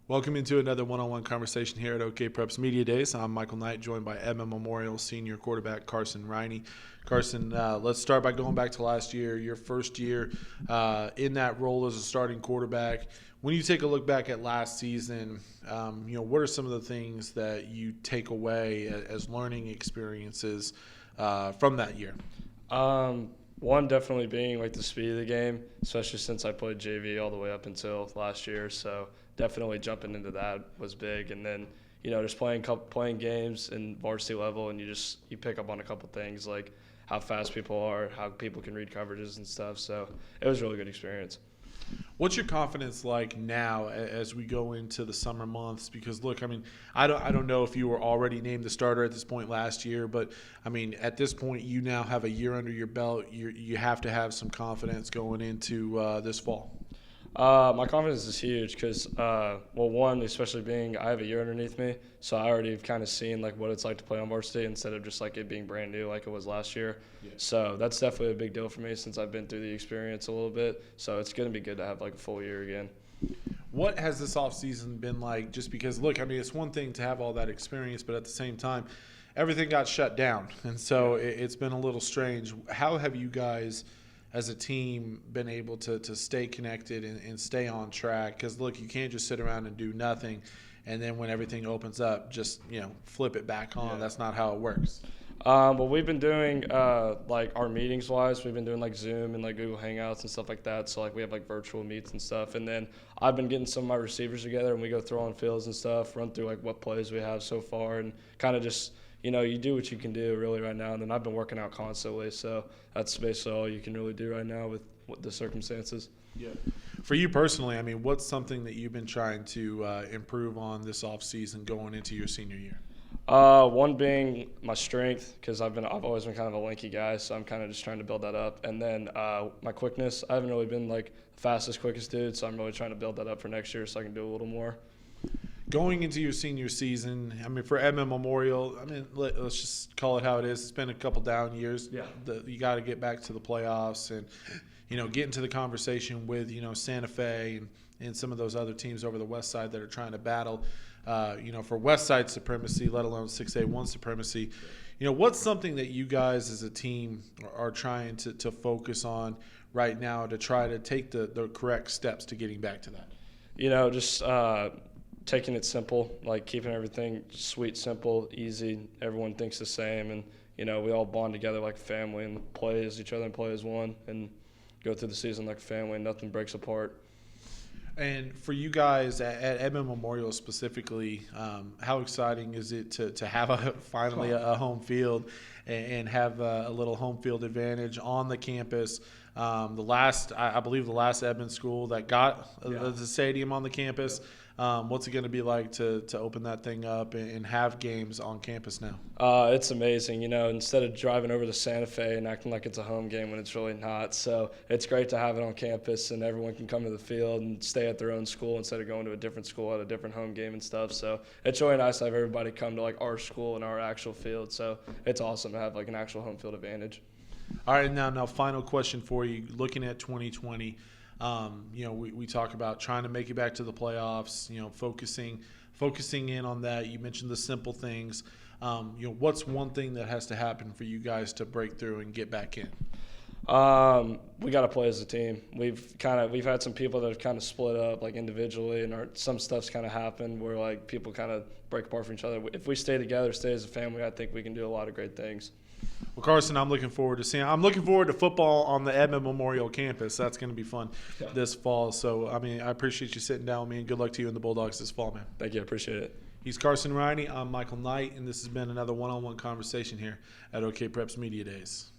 Welcome into another one-on-one conversation here at OKPreps Media Days. I'm Michael Knight, joined by Edmond Memorial senior quarterback Carson Riney. Carson, let's start by going back to last year, your first year in that role as a starting quarterback. When you take a look back at last season, what are some of the things that you take away as learning experiences from that year? One definitely being like the speed of the game, especially since I played JV all the way up until last year. So definitely jumping into that was big. And then just playing games in varsity level, and you pick up on a couple things like how fast people are, how people can read coverages and stuff. So it was a really good experience. What's your confidence like now as we go into the summer months? Because look, I don't know if you were already named the starter at this point last year, but at this point you now have a year under your belt. You have to have some confidence going into this fall. My confidence is huge because, one, especially being I have a year underneath me, so I already have kind of seen like what it's like to play on varsity instead of just like it being brand new like it was last year. Yeah. So that's definitely a big deal for me since I've been through the experience a little bit. So it's going to be good to have like a full year again. What has this offseason been like? Just because, look, it's one thing to have all that experience, but at the same time, everything got shut down, and so it's been a little strange. How have you guys as a team been able to stay connected and stay on track? Because, look, you can't just sit around and do nothing and then when everything opens up, just, flip it back on. Yeah. That's not how it works. Well, we've been doing, like, our meetings-wise, we've been doing, like, Zoom and, like, Google Hangouts and stuff like that. So, like, we have, like, virtual meets and stuff. And then I've been getting some of my receivers together, and we go throw on fields and stuff, run through, like, what plays we have so far, and kind of just – you do what you can do really right now. And then I've been working out constantly, so that's basically all you can really do right now with the circumstances. Yeah. For you personally, what's something that you've been trying to improve on this offseason going into your senior year? One being my strength, because I've always been kind of a lanky guy, so I'm kind of just trying to build that up. And then my quickness, I haven't really been like the fastest, quickest dude, so I'm really trying to build that up for next year so I can do a little more. Going into your senior season, for Edmond Memorial, let's just call it how it is. It's been a couple down years. Yeah. You got to get back to the playoffs and, get into the conversation with, Santa Fe and some of those other teams over the west side that are trying to battle, for west side supremacy, let alone 6A1 supremacy. What's something that you guys as a team are trying to focus on right now to try to take the correct steps to getting back to that? Just taking it simple, like keeping everything sweet, simple, easy. Everyone thinks the same, and we all bond together like a family and play as each other and play as one, and go through the season like a family, and nothing breaks apart. And for you guys at Edmond Memorial specifically, how exciting is it to have finally a home field and have a little home field advantage on the campus? I believe the last Edmond school that got the stadium on the campus. What's it going to be like to open that thing up and have games on campus now? It's amazing. Instead of driving over to Santa Fe and acting like it's a home game when it's really not. So it's great to have it on campus and everyone can come to the field and stay at their own school instead of going to a different school at a different home game and stuff. So it's really nice to have everybody come to like our school and our actual field. So it's awesome to have like an actual home field advantage. All right, now final question for you. Looking at 2020, we talk about trying to make it back to the playoffs, focusing in on that. You mentioned the simple things. What's one thing that has to happen for you guys to break through and get back in? We got to play as a team. We've had some people that have kind of split up like individually, and some stuff's kind of happened where like people kind of break apart from each other. If we stay together, stay as a family, I think we can do a lot of great things. Well, Carson, I'm looking forward to football on the Edmond Memorial campus. That's going to be fun this fall. So, I appreciate you sitting down with me, and good luck to you and the Bulldogs this fall, man. Thank you. I appreciate it. He's Carson Riney. I'm Michael Knight, and this has been another one-on-one conversation here at OKPreps Media Days.